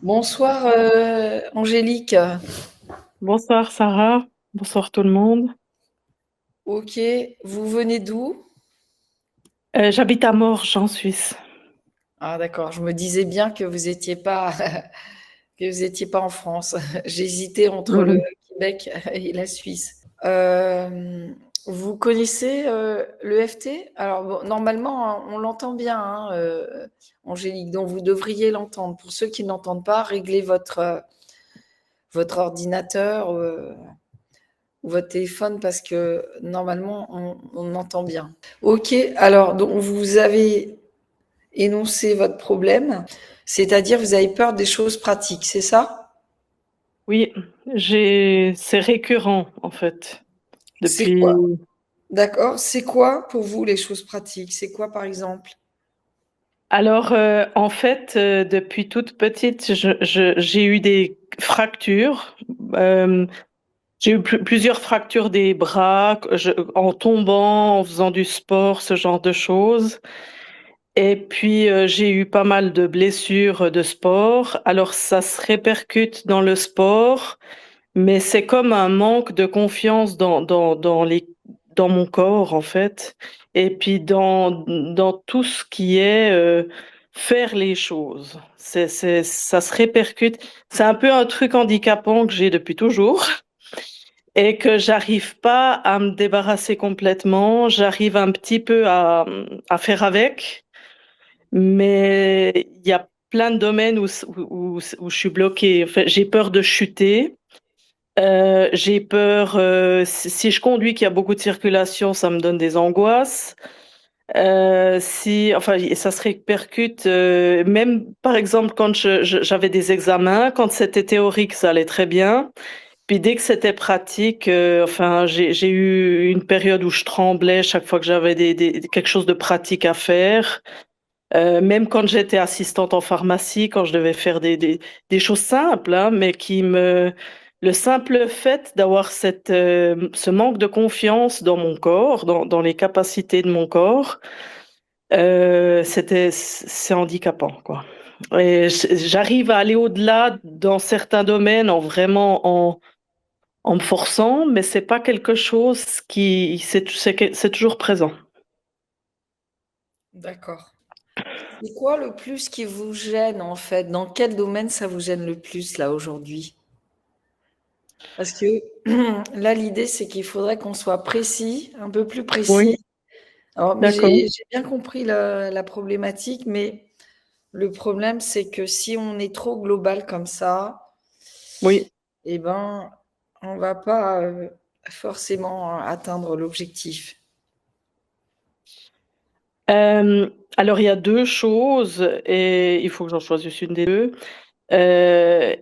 Bonsoir Angélique. Bonsoir Sarah, bonsoir tout le monde. Ok, vous venez d'où? J'habite à Morges en Suisse. Ah d'accord, je me disais bien que vous étiez pas que vous étiez pas en France. J'hésitais entre le Mhm. Québec et la Suisse. Vous connaissez l'EFT? Alors bon, normalement on l'entend bien, hein, Angélique, donc vous devriez l'entendre. Pour ceux qui n'entendent pas, réglez votre ordinateur. Ou votre téléphone parce que normalement on entend bien. Ok, alors donc vous avez énoncé votre problème, c'est-à-dire vous avez peur des choses pratiques, c'est ça? Oui, c'est récurrent en fait. C'est Depuis, quoi? D'accord, c'est quoi pour vous les choses pratiques? C'est quoi par exemple? en fait, depuis toute petite, j'ai eu des fractures. Euh, j'ai eu plusieurs fractures des bras, en tombant, en faisant du sport, ce genre de choses. Et puis, j'ai eu pas mal de blessures de sport. Alors, ça se répercute dans le sport. Mais c'est comme un manque de confiance dans mon corps, en fait. Et puis dans tout ce qui est faire les choses. Ça se répercute. C'est un peu un truc handicapant que j'ai depuis toujours et que j'arrive pas à me débarrasser complètement. J'arrive un petit peu à faire avec, mais il y a plein de domaines où je suis bloquée. En fait, j'ai peur de chuter. J'ai peur, si je conduis qu'il y a beaucoup de circulation, ça me donne des angoisses. Enfin, et ça se répercute, même par exemple quand j'avais des examens, quand c'était théorique, ça allait très bien. Puis dès que c'était pratique, enfin, j'ai eu une période où je tremblais chaque fois que j'avais quelque chose de pratique à faire. Même quand j'étais assistante en pharmacie, quand je devais faire des choses simples, hein, mais le simple fait d'avoir ce manque de confiance dans mon corps, dans les capacités de mon corps, c'est handicapant, quoi. Et j'arrive à aller au-delà dans certains domaines en me forçant, mais c'est pas quelque chose c'est toujours présent. D'accord. C'est quoi le plus qui vous gêne en fait? Dans quel domaine ça vous gêne le plus là aujourd'hui? Parce que là l'idée c'est qu'il faudrait qu'on soit précis, un peu plus Oui, précis. Alors, mais d'accord. j'ai bien compris la problématique, mais le problème, c'est que si on est trop global comme ça, Oui. eh ben, on va pas forcément atteindre l'objectif. Euh, alors, il y a deux choses et il faut que j'en choisisse une des deux. Euh,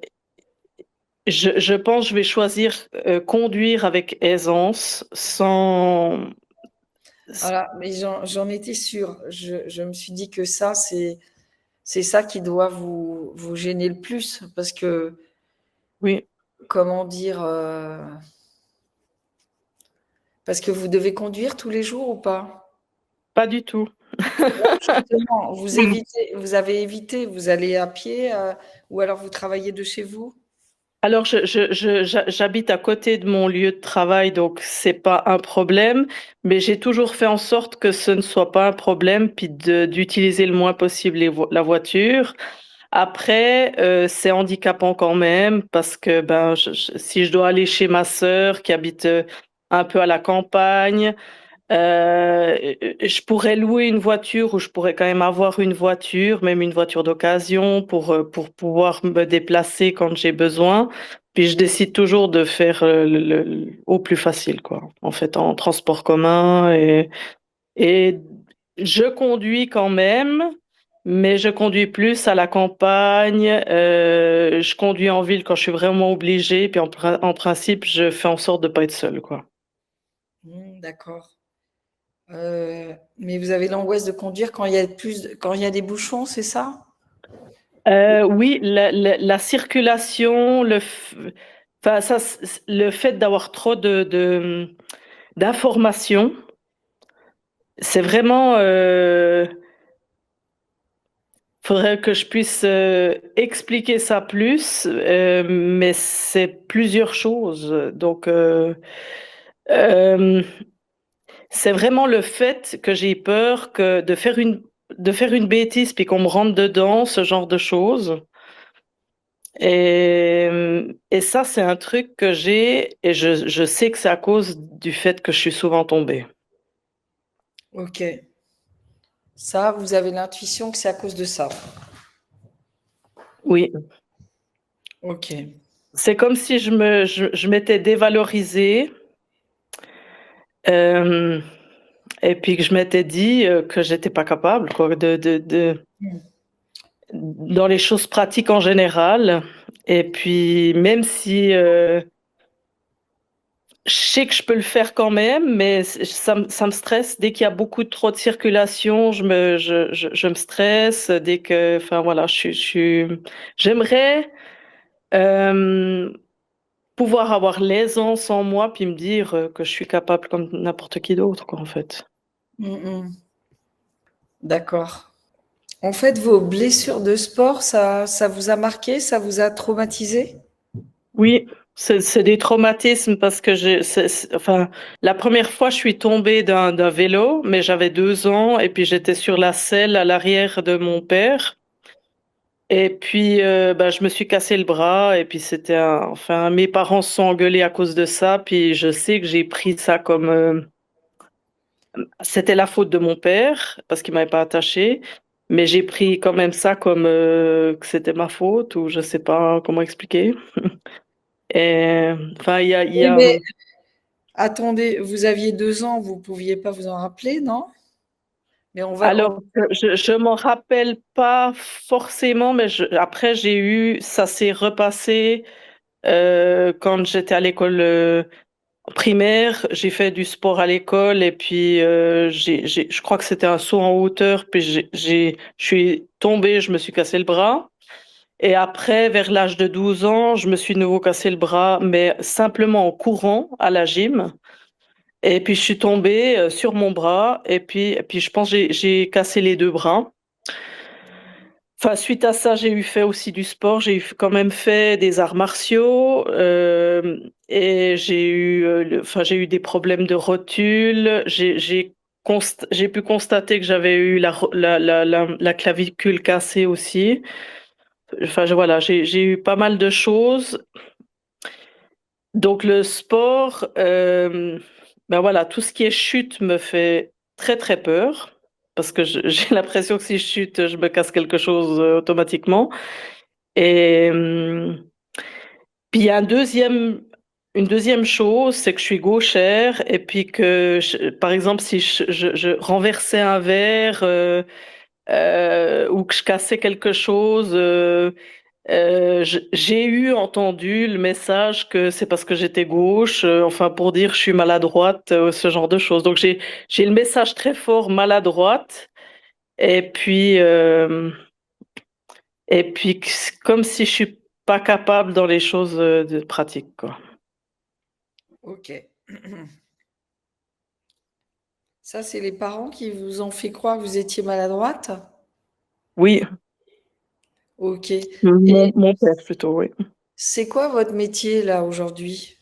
je pense que je vais choisir conduire avec aisance sans... Voilà, mais j'en étais sûre. Je me suis dit que ça, c'est ça qui doit vous gêner le plus, parce que, Oui, comment dire, parce que vous devez conduire tous les jours ou pas? pas du tout. Justement, vous avez évité, vous allez à pied, ou alors vous travaillez de chez vous? Alors, j'habite à côté de mon lieu de travail, donc c'est pas un problème, mais j'ai toujours fait en sorte que ce ne soit pas un problème, puis d'utiliser le moins possible la voiture. Après, c'est handicapant quand même parce que ben, si je dois aller chez ma sœur qui habite un peu à la campagne, je pourrais louer une voiture ou je pourrais quand même avoir une voiture, même une voiture d'occasion pour pouvoir me déplacer quand j'ai besoin. Puis je décide toujours de faire au plus facile, quoi. En fait, en transport commun et je conduis quand même, mais je conduis plus à la campagne. Je conduis en ville quand je suis vraiment obligée. Puis en principe, je fais en sorte de pas être seule, quoi. D'accord. Mais vous avez l'angoisse de conduire quand il y a quand il y a des bouchons, c'est ça? Oui, la circulation, enfin, le fait d'avoir trop d'informations, c'est vraiment faudrait que je puisse expliquer ça plus, mais c'est plusieurs choses. Donc, euh, c'est vraiment le fait que j'ai peur que de faire une bêtise puis qu'on me rentre dedans, ce genre de choses. Et ça, c'est un truc que j'ai et je sais que c'est à cause du fait que je suis souvent tombée. Ok. Ça, vous avez l'intuition que c'est à cause de ça. Oui, Ok. c'est comme si je m'étais dévalorisée euh, et puis que je m'étais dit que j'étais pas capable quoi, dans les choses pratiques en général. Et puis même si je sais que je peux le faire quand même, mais ça me stresse. Dès qu'il y a beaucoup trop de circulation, je me stresse. Dès que, enfin voilà, j'aimerais euh, pouvoir avoir l'aisance en moi puis me dire que je suis capable comme n'importe qui d'autre, quoi, en fait. Mm, mm. D'accord. En fait, vos blessures de sport, ça vous a marqué, ça vous a traumatisé? Oui, c'est des traumatismes parce que enfin, la première fois, je suis tombée d'un vélo, mais j'avais 2 ans et puis j'étais sur la selle à l'arrière de mon père. Et puis, bah, je me suis cassé le bras et puis enfin, mes parents se sont engueulés à cause de ça. Puis je sais que j'ai pris ça comme, c'était la faute de mon père parce qu'il m'avait pas attaché. Mais j'ai pris quand même ça comme que c'était ma faute ou je sais pas comment expliquer. Et enfin, il y Oui, a mais attendez, vous aviez 2 ans, vous pouviez pas vous en rappeler, non? Mais alors, je m'en rappelle pas forcément, mais après ça s'est repassé quand j'étais à l'école primaire. J'ai fait du sport à l'école et puis je crois que c'était un saut en hauteur, puis je suis tombée, je me suis cassé le bras. Et après, vers l'âge de 12 ans, je me suis de nouveau cassé le bras, mais simplement en courant à la gym. Et puis je suis tombée sur mon bras et puis je pense que j'ai cassé les 2 bras. Enfin, suite à ça, j'ai eu fait aussi du sport. Quand même fait des arts martiaux et enfin, j'ai eu des problèmes de rotule. J'ai pu constater que j'avais eu la clavicule cassée aussi. Enfin, voilà, j'ai eu pas mal de choses. Donc le sport, ben voilà, tout ce qui est chute me fait très très peur parce que j'ai l'impression que si je chute, je me casse quelque chose automatiquement. Et puis il y a une deuxième chose, c'est que je suis gauchère et puis que, par exemple, si je renversais un verre ou que je cassais quelque chose. J'ai eu entendu le message que c'est parce que j'étais gauche, enfin pour dire je suis maladroite, ce genre de choses. Donc j'ai le message très fort maladroite et puis comme si je suis pas capable dans les choses de pratique quoi. ok. Ça, c'est les parents qui vous ont fait croire que vous étiez maladroite? Oui, Ok. Et mon père plutôt, oui. c'est quoi votre métier là aujourd'hui?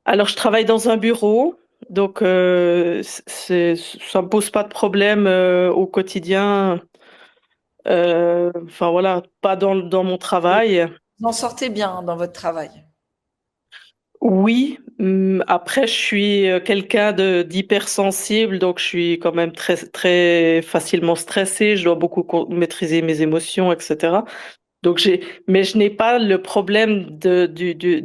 Alors je travaille dans un bureau. Donc, ça me pose pas de problème au quotidien. Enfin voilà, pas dans mon travail. Vous en sortez bien dans votre travail. Oui, après je suis quelqu'un de d'hypersensible, donc je suis quand même très très facilement stressée. Je dois beaucoup maîtriser mes émotions, etc. Donc mais je n'ai pas le problème de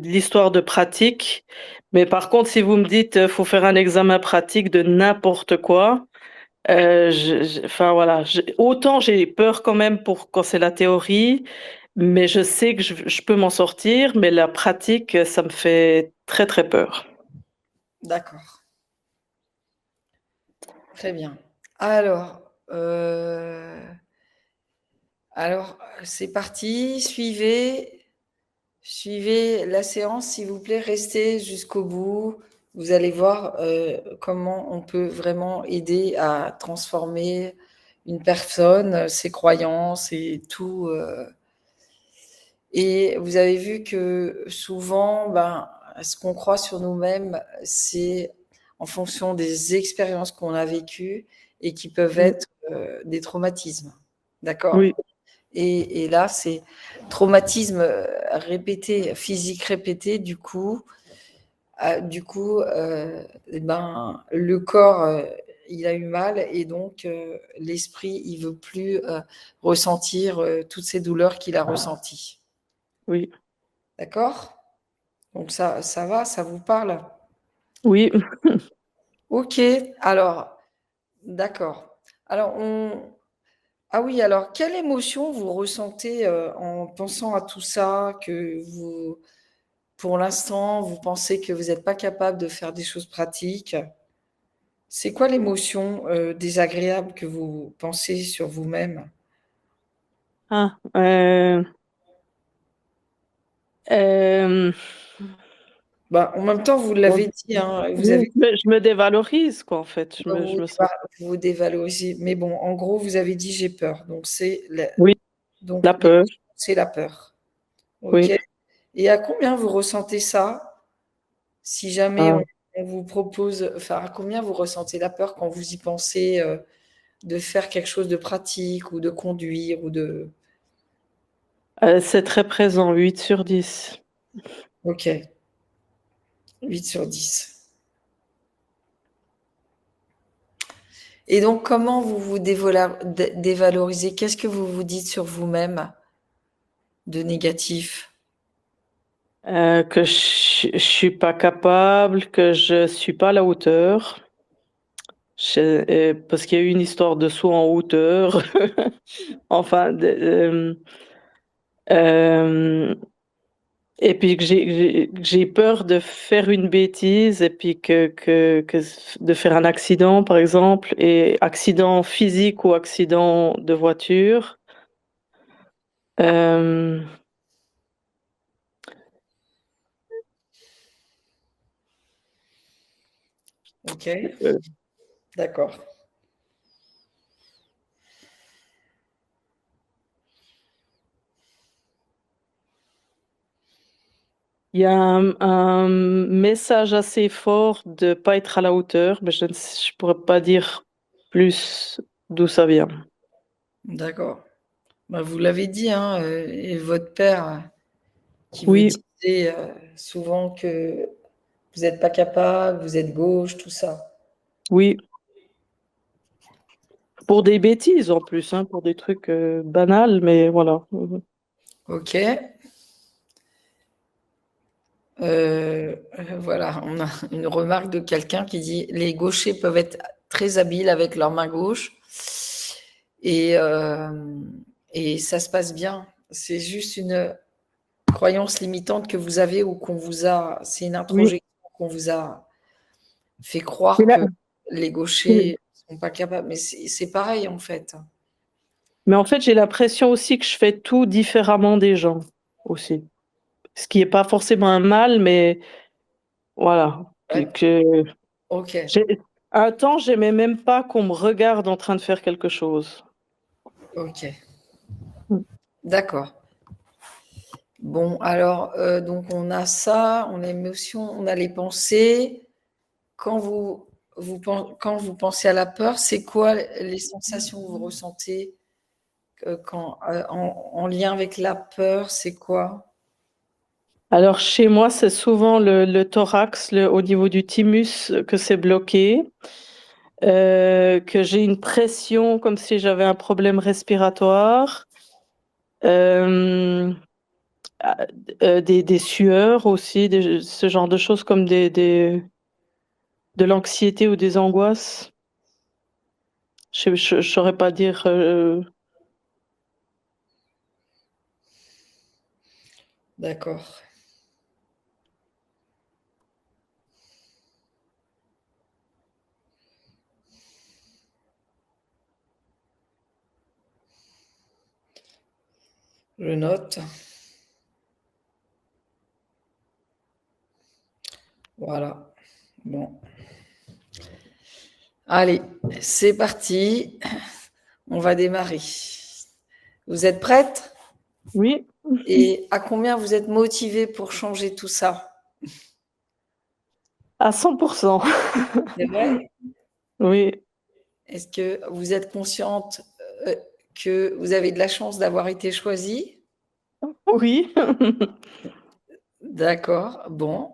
l'histoire de pratique. Mais par contre, si vous me dites faut faire un examen pratique de n'importe quoi, enfin voilà, autant j'ai peur quand même pour quand c'est la théorie, mais je sais que je peux m'en sortir, mais la pratique, ça me fait très très peur. D'accord. Très bien. Alors, euh, alors, c'est parti. Suivez la séance, s'il vous plaît. Restez jusqu'au bout. Vous allez voir comment on peut vraiment aider à transformer une personne, ses croyances et tout. Et vous avez vu que souvent, ben, ce qu'on croit sur nous-mêmes, c'est en fonction des expériences qu'on a vécues et qui peuvent Oui, être des traumatismes. D'accord? oui, Et là, c'est traumatisme répété, physique répété, eh ben, le corps, il a eu mal et donc l'esprit, il veut plus ressentir toutes ces douleurs qu'il a ressenties. oui, D'accord? Donc ça va, ça vous parle? oui. Ok, alors, d'accord. Alors, ah oui, alors, quelle émotion vous ressentez en pensant à tout ça, que vous, pour l'instant, vous pensez que vous n'êtes pas capable de faire des choses pratiques? C'est quoi l'émotion désagréable que vous pensez sur vous-même? Ah, euh, Bah, en même temps, vous l'avez bon, dit, hein, vous oui, avez je me dévalorise, quoi, en fait. vous, Je me sens. vous dévalorisez. Mais bon, en gros, vous avez dit j'ai peur. Oui, Donc la peur. c'est la peur. Ok. Oui. Et à combien vous ressentez ça si jamais Ah. on vous propose, enfin, à combien vous ressentez la peur quand vous y pensez de faire quelque chose de pratique ou de conduire ou de. C'est très présent, 8/10. Ok, 8/10. Et donc, comment vous vous dévalorisez? Qu'est-ce que vous vous dites sur vous-même de négatif? Que je suis pas capable, que je suis pas à la hauteur. Parce qu'il y a eu une histoire de saut en hauteur. Enfin, euh, et puis que j'ai peur de faire une bêtise et puis que de faire un accident, par exemple, et accident physique ou accident de voiture. Euh, Ok, d'accord. Il y a un message assez fort de pas être à la hauteur, mais je pourrais pas dire plus d'où ça vient. D'accord. Bah, vous l'avez dit, hein, et votre père qui vous Oui, disait souvent que vous n'êtes pas capable, vous êtes gauche, tout ça. oui, pour des bêtises en plus, hein, pour des trucs banals, mais voilà. Ok. Voilà, on a une remarque de quelqu'un qui dit les gauchers peuvent être très habiles avec leur main gauche et, et ça se passe bien. C'est juste une croyance limitante que vous avez ou qu'on vous a, c'est une Oui, introjection qu'on vous a fait c'est croire là- que les gauchers sont pas capables. Mais c'est pareil en fait. mais en fait, j'ai l'impression aussi que je fais tout différemment des gens aussi. Ce qui est pas forcément un mal, mais voilà. Ouais. Ok, J'ai- un temps, j'aimais même pas qu'on me regarde en train de faire quelque chose. ok, d'accord. Bon, alors, donc on a ça, on a l'émotion, on a les pensées. Quand quand vous pensez à la peur, c'est quoi les sensations que vous ressentez en lien avec la peur? C'est quoi? Alors chez moi, c'est souvent le thorax, au niveau du thymus, que c'est bloqué, que j'ai une pression comme si j'avais un problème respiratoire, euh, ah, des sueurs aussi, ce genre de choses comme de l'anxiété ou des angoisses. Je saurais pas dire. D'accord. Je note. Voilà. Bon. Allez, c'est parti. On va démarrer. Vous êtes prête? Oui, Et à combien vous êtes motivé pour changer tout ça? à 100%. C'est vrai? Oui, Est-ce que vous êtes consciente euh, que vous avez de la chance d'avoir été choisie? oui. D'accord, bon.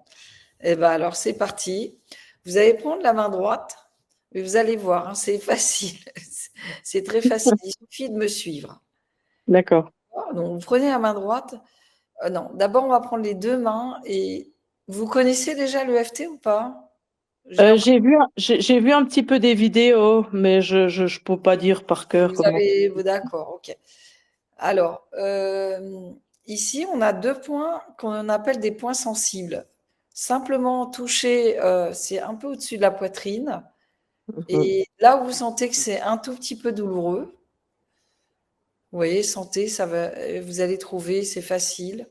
Eh ben alors c'est parti. Vous allez prendre la main droite, mais vous allez voir, hein, c'est facile. C'est très facile, il suffit de me suivre. D'accord. Donc vous prenez la main droite. Non, d'abord on va prendre les deux mains et vous connaissez déjà le l'EFT ou pas? J'ai l'impression J'ai vu un petit peu des vidéos, mais je peux pas dire par que cœur vous comment. avez... D'accord, ok. Alors, ici, on a deux points qu'on appelle des points sensibles. Simplement toucher, c'est un peu au-dessus de la poitrine. Mhm, Et là où vous sentez que c'est un tout petit peu douloureux, vous voyez, sentez, ça va, vous allez trouver, c'est facile.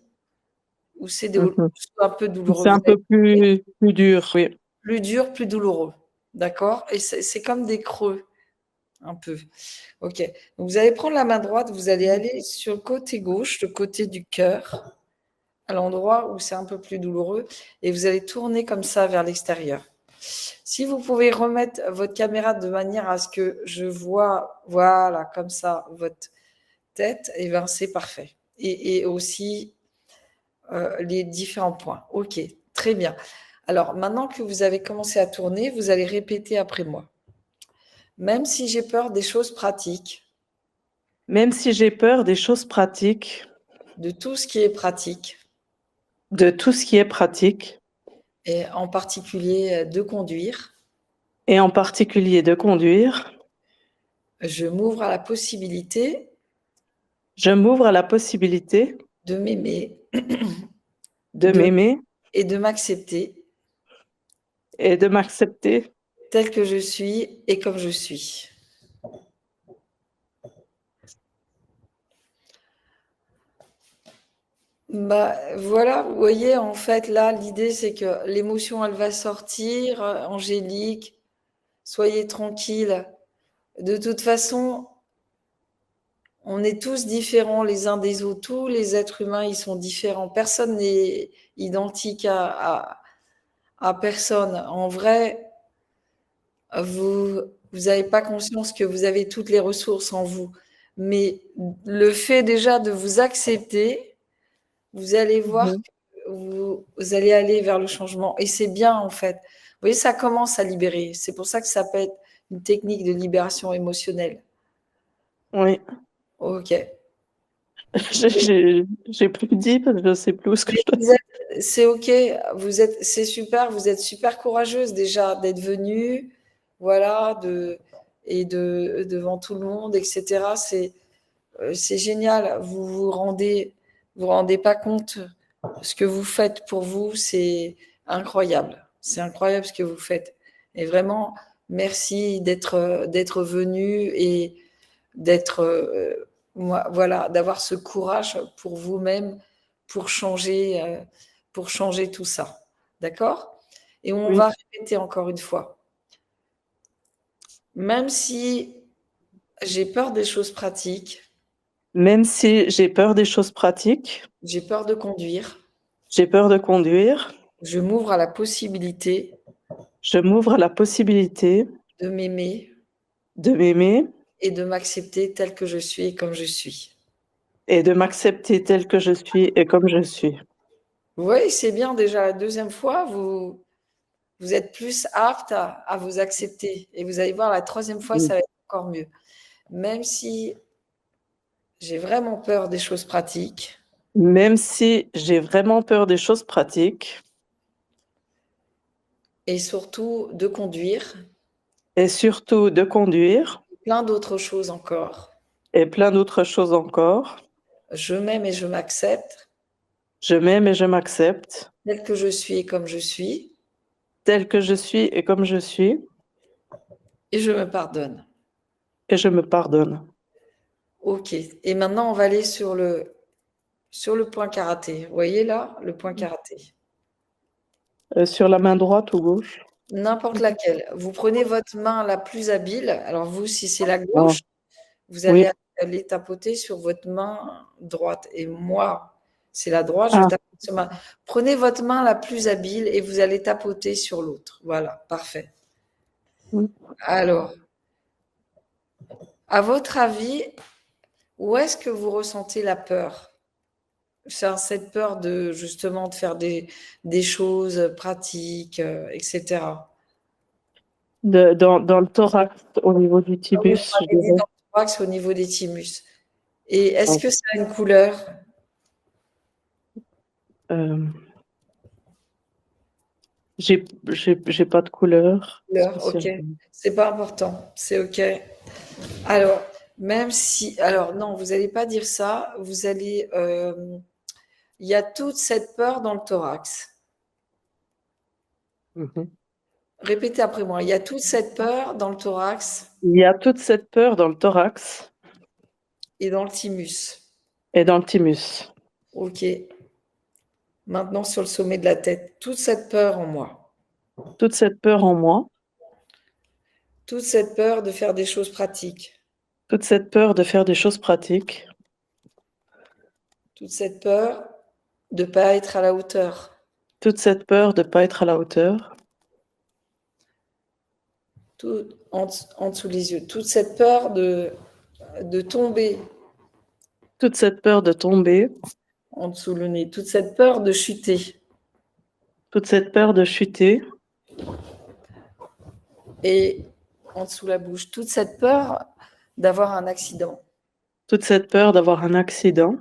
Ou c'est mhm. un peu douloureux. C'est Vous un allez peu plus dur, oui. plus dur, plus douloureux. D'accord? Et c'est comme des creux, un peu. Ok. Donc, vous allez prendre la main droite, vous allez aller sur le côté gauche, le côté du cœur, à l'endroit où c'est un peu plus douloureux, et vous allez tourner comme ça vers l'extérieur. Si vous pouvez remettre votre caméra de manière à ce que je vois, voilà, comme ça, votre tête, et ben c'est parfait. Et aussi les différents points. Ok, très bien. Alors maintenant que vous avez commencé à tourner, vous allez répéter après moi. Même si j'ai peur des choses pratiques, Même si j'ai peur des choses pratiques, de tout ce qui est pratique, de tout ce qui est pratique, et en particulier de conduire, et en particulier de conduire, je m'ouvre à la possibilité je m'ouvre à la possibilité de m'aimer de de, m'aimer et de m'accepter et de m'accepter. tel que je suis et comme je suis. Bah voilà, vous voyez, en fait, là, l'idée, c'est que l'émotion, elle va sortir. Angélique, soyez tranquille. De toute façon, on est tous différents les uns des autres. Tous les êtres humains, ils sont différents. Personne n'est identique à personne. En vrai, vous n'avez pas conscience que vous avez toutes les ressources en vous. Mais le fait déjà de vous accepter, vous allez voir Mhm. que vous allez aller vers le changement. Et c'est bien, en fait. Vous voyez, ça commence à libérer. C'est pour ça que ça peut être une technique de libération émotionnelle. Oui, Ok. j'ai plus dit parce que je sais plus où ce que Mais je dois vous dire. c'est ok, c'est super, vous êtes super courageuse déjà d'être venue, voilà, devant tout le monde, etc. C'est génial. Vous rendez pas compte ce que vous faites pour vous, c'est incroyable. C'est incroyable ce que vous faites. Et vraiment, merci d'être venu et d'être, voilà, d'avoir ce courage pour vous-même, pour changer, euh, pour changer tout ça. D'accord? Et on Oui. va répéter encore une fois. Même si j'ai peur des choses pratiques, Même si j'ai peur des choses pratiques, j'ai peur de conduire, j'ai peur de conduire, je m'ouvre à la possibilité je m'ouvre à la possibilité de m'aimer de m'aimer et de m'accepter tel que je suis et comme je suis. et de m'accepter tel que je suis et comme je suis. Oui, c'est bien déjà la deuxième fois, vous êtes plus apte à vous accepter. Et vous allez voir, la troisième fois, ça va être encore mieux. Même si j'ai vraiment peur des choses pratiques Même si j'ai vraiment peur des choses pratiques et surtout de conduire, et surtout de conduire plein d'autres choses encore. et plein d'autres choses encore, Je m'aime et je m'accepte je m'aime et je m'accepte tel que je suis et comme je suis tel que je suis et comme je suis et je me pardonne. et je me pardonne. Ok. Et maintenant, on va aller sur le point karaté. Vous voyez là, le point karaté. Sur la main droite ou gauche? N'importe laquelle. Vous prenez votre main la plus habile. Alors vous, si c'est la Ah, gauche, vous allez Oui. aller tapoter sur votre main droite. Et moi, c'est la droite, je Ah, tape sur ma. Prenez votre main la plus habile et vous allez tapoter sur l'autre. Voilà, parfait. oui. Alors, à votre avis, où est-ce que vous ressentez la peur? C'est cette peur de justement de faire des choses pratiques, etc. Dans le thorax, au niveau du Ah oui, tibus, vous je m'avez dit dirais. dans le thorax au niveau des thymus. Et est-ce Ouais. que ça a une couleur? Euh, j'ai pas de couleur Couleur, ok. spéciale. C'est pas important, c'est ok. Alors, même si, alors non, vous n'allez pas dire ça. Vous allez, il y a toute cette peur dans le thorax. Mhm. Répétez après moi. Il y a toute cette peur dans le thorax Il y a toute cette peur dans le thorax et dans le thymus. et dans le thymus. Ok. Maintenant sur le sommet de la tête. Toute cette peur en moi. Toute cette peur en moi, Toute cette peur de faire des choses pratiques. toute cette peur de faire des choses pratiques, Toute cette peur de ne pas être à la hauteur. toute cette peur de pas être à la hauteur, Tout en dessous les yeux. Toute cette peur de tomber toute cette peur de tomber, en dessous le nez. Toute cette peur de chuter. toute cette peur de chuter, Et en dessous la bouche. Toute cette peur d'avoir un accident toute cette peur d'avoir un accident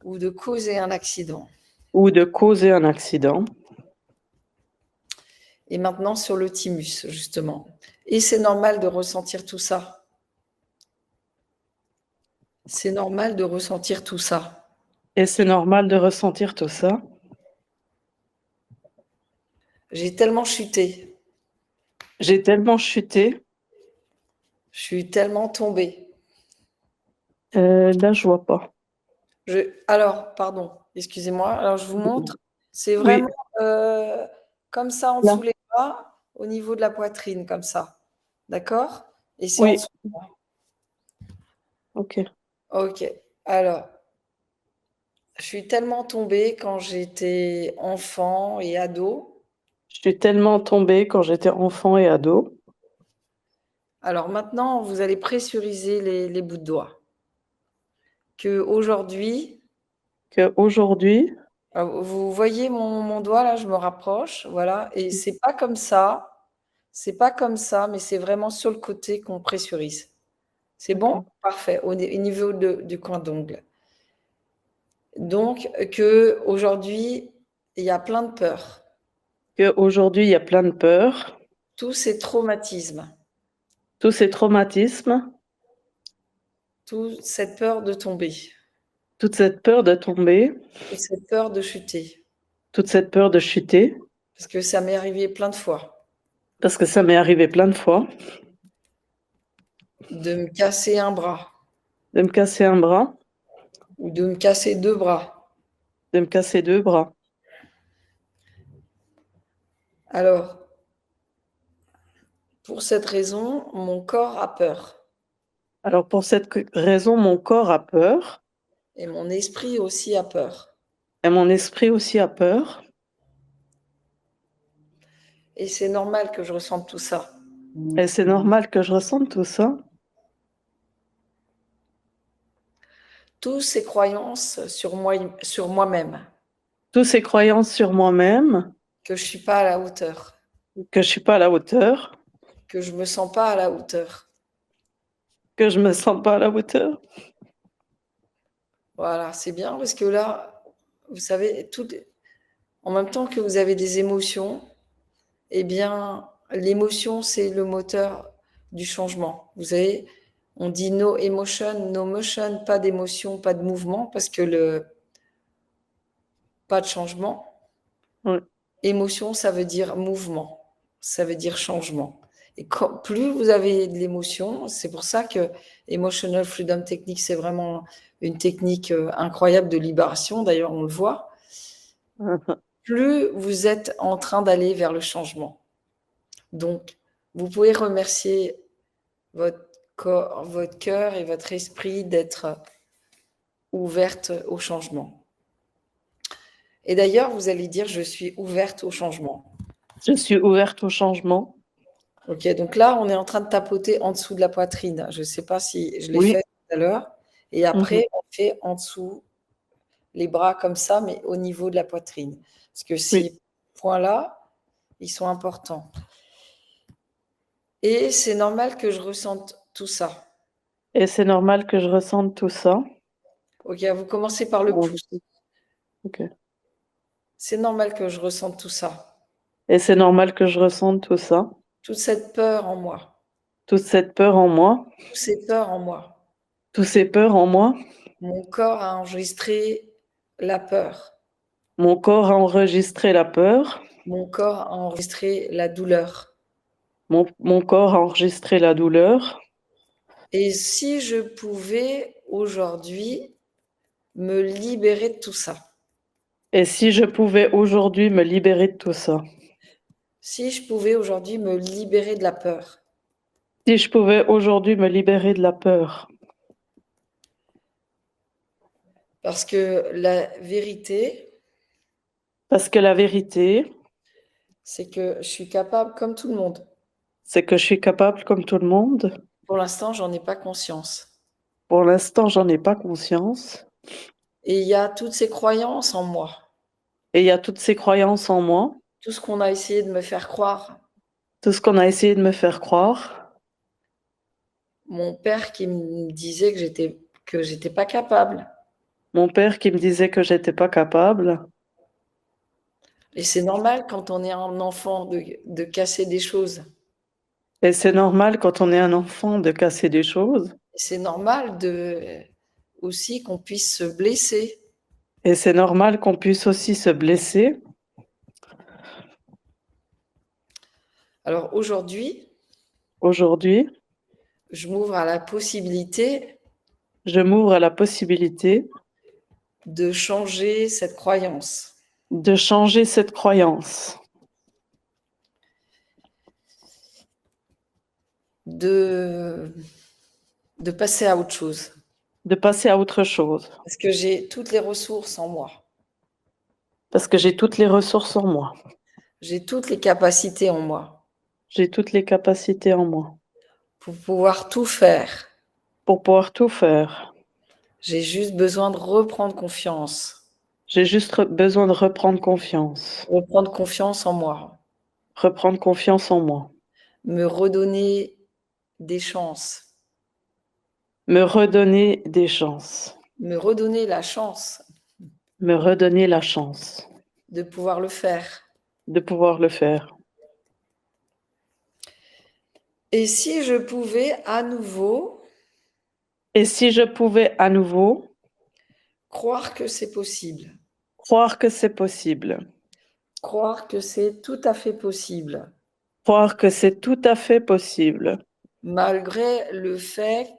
ou de causer un accident. ou de causer un accident. Et maintenant sur le thymus, justement. Et c'est normal de ressentir tout ça. C'est normal de ressentir tout ça. Et c'est normal de ressentir tout ça. J'ai tellement chuté. J'ai tellement chuté, Je suis tellement tombée. là je vois pas. Alors, pardon, excusez-moi. Alors, je vous montre. C'est vraiment Oui, euh, comme ça en là, dessous les bras, au niveau de la poitrine, comme ça. D'accord? Et c'est en oui, dessous. ok. Ok. Alors, je suis tellement tombée quand j'étais enfant et ado. Je suis tellement tombée quand j'étais enfant et ado Alors maintenant, vous allez pressuriser les bouts de doigts. Que aujourd'hui, que aujourd'hui, vous voyez mon doigt là, je me rapproche, voilà, et c'est pas comme ça, mais c'est vraiment sur le côté qu'on pressurise. C'est bon? ok. Parfait, au niveau du coin d'ongle. Donc, que aujourd'hui, il y a plein de peurs, Que aujourd'hui il y a plein de peurs, tous ces traumatismes, tous ces traumatismes, toute cette peur de tomber, toute cette peur de tomber, toute cette peur de chuter, toute cette peur de chuter, parce que ça m'est arrivé plein de fois, parce que ça m'est arrivé plein de fois, de me casser un bras de me casser un bras, ou de me casser deux bras. de me casser deux bras. Alors, pour cette raison, mon corps a peur Alors pour cette raison, mon corps a peur et mon esprit aussi a peur. et mon esprit aussi a peur. Et c'est normal que je ressente tout ça. Et c'est normal que je ressente tout ça. Toutes ces croyances sur moi, sur moi-même, Toutes ces croyances sur moi-même, que je suis pas à la hauteur, que je suis pas à la hauteur, que je me sens pas à la hauteur. que je me sens pas à la hauteur. Voilà, c'est bien parce que là, vous savez, en même temps que vous avez des émotions, eh bien, l'émotion, c'est le moteur du changement. Vous savez, on dit no emotion, no motion, pas d'émotion, pas de mouvement, parce que pas de changement. Ouais. Émotion, ça veut dire mouvement, ça veut dire changement. Et plus vous avez de l'émotion, c'est pour ça que Emotional Freedom Technique, c'est vraiment une technique incroyable de libération, d'ailleurs on le voit, plus vous êtes en train d'aller vers le changement. Donc, vous pouvez remercier votre votre cœur et votre esprit d'être ouverte au changement. Et d'ailleurs, vous allez dire, je suis ouverte au changement. Je suis ouverte au changement. Ok, donc là, on est en train de tapoter en dessous de la poitrine. Je ne sais pas si je l'ai Oui. fait tout à l'heure. Et Mhm. après, on fait en dessous les bras comme ça, mais au niveau de la poitrine. Parce que Oui. ces points-là, ils sont importants. Et c'est normal que je ressente tout ça. Et c'est normal que je ressente tout ça. Ok, vous commencez par le Bon, pouce. ok. C'est normal que je ressente tout ça. Et c'est normal que je ressente tout ça. Toute cette peur en moi. Toute cette peur en moi. Toutes ces peurs en moi. Toutes ces peurs en moi. Mon corps a enregistré la peur. Mon corps a enregistré la peur. Mon corps a enregistré la douleur. Mon corps a enregistré la douleur. Et si je pouvais aujourd'hui me libérer de tout ça, Et si je pouvais aujourd'hui me libérer de tout ça, si je pouvais aujourd'hui me libérer de la peur, si je pouvais aujourd'hui me libérer de la peur, parce que la vérité, parce que la vérité, c'est que je suis capable comme tout le monde. c'est que je suis capable comme tout le monde. Pour l'instant, j'en ai pas conscience. Pour l'instant, j'en ai pas conscience. Et il y a toutes ces croyances en moi, Et il y a toutes ces croyances en moi, tout ce qu'on a essayé de me faire croire. tout ce qu'on a essayé de me faire croire. Mon père qui me disait que j'étais pas capable. Mon père qui me disait que j'étais pas capable. Et c'est normal quand on est un enfant de casser des choses. Et c'est normal quand on est un enfant de casser des choses. C'est normal aussi qu'on puisse se blesser. Et c'est normal qu'on puisse aussi se blesser. Alors aujourd'hui, Aujourd'hui, je m'ouvre à la possibilité je m'ouvre à la possibilité de changer cette croyance, de changer cette croyance, de, de passer à autre chose. de passer à autre chose. Parce que j'ai toutes les ressources en moi. Parce que j'ai toutes les ressources en moi. J'ai toutes les capacités en moi J'ai toutes les capacités en moi pour pouvoir tout faire. pour pouvoir tout faire. J'ai juste besoin de reprendre confiance. J'ai juste besoin de reprendre confiance. Reprendre confiance en moi. Reprendre confiance en moi. Me redonner des chances. Me redonner des chances. Me redonner la chance Me redonner la chance de pouvoir le faire. de pouvoir le faire. Et si je pouvais à nouveau Et si je pouvais à nouveau croire que c'est possible, croire que c'est possible, croire que c'est tout à fait possible, croire que c'est tout à fait possible, malgré le fait,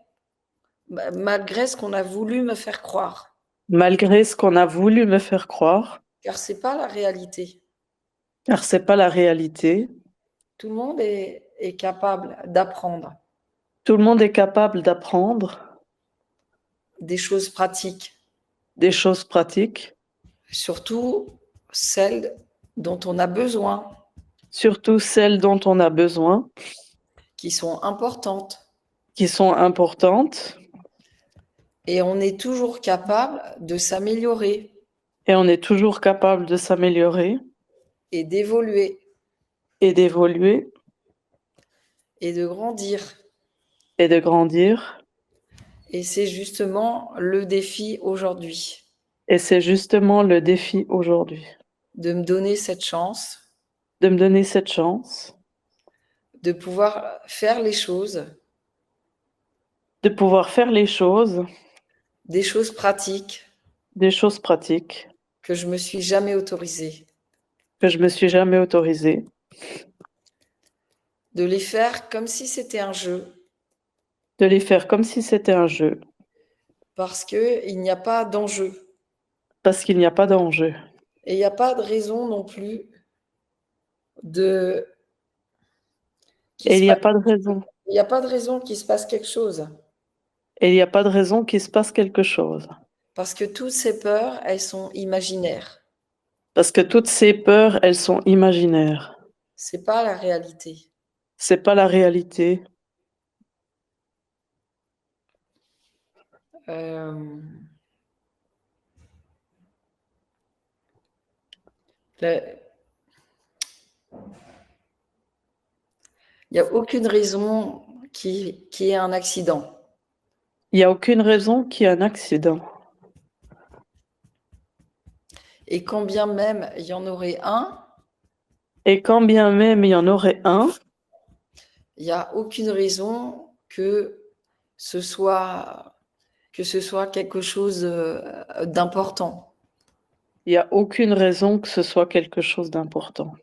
malgré ce qu'on a voulu me faire croire, malgré ce qu'on a voulu me faire croire, car c'est pas la réalité. car c'est pas la réalité. Tout le monde est capable d'apprendre Tout le monde est capable d'apprendre des choses pratiques, des choses pratiques, surtout celles dont on a besoin, surtout celles dont on a besoin, qui sont importantes. qui sont importantes, Et on est toujours capable de s'améliorer et on est toujours capable de s'améliorer et d'évoluer et d'évoluer et de grandir. et de grandir. Et c'est justement le défi aujourd'hui, Et c'est justement le défi aujourd'hui, de me donner cette chance, de me donner cette chance, de pouvoir faire les choses, de pouvoir faire les choses, des choses pratiques des choses pratiques que je me suis jamais autorisée, que je me suis jamais autorisée, de les faire comme si c'était un jeu, de les faire comme si c'était un jeu, parce qu'il n'y a pas d'enjeu. parce qu'il n'y a pas d'enjeu. Et il n'y a pas de raison non plus de Et qu'il il se n'y a passe, pas de raison. Il n'y a pas de raison qu'il se passe quelque chose. et il n'y a pas de raison qu'il se passe quelque chose. Parce que toutes ces peurs, elles sont imaginaires. Parce que toutes ces peurs, elles sont imaginaires. C'est pas la réalité. C'est pas la réalité. Euh, le- Il n'y a aucune raison qui ait un accident. Il n'y a aucune raison qu'il y ait un accident. Et quand bien même il y en aurait un, Et quand bien même il y en aurait un, il n'y a aucune raison ce soit, que ce soit quelque chose d'important. il n'y a aucune raison que ce soit quelque chose d'important.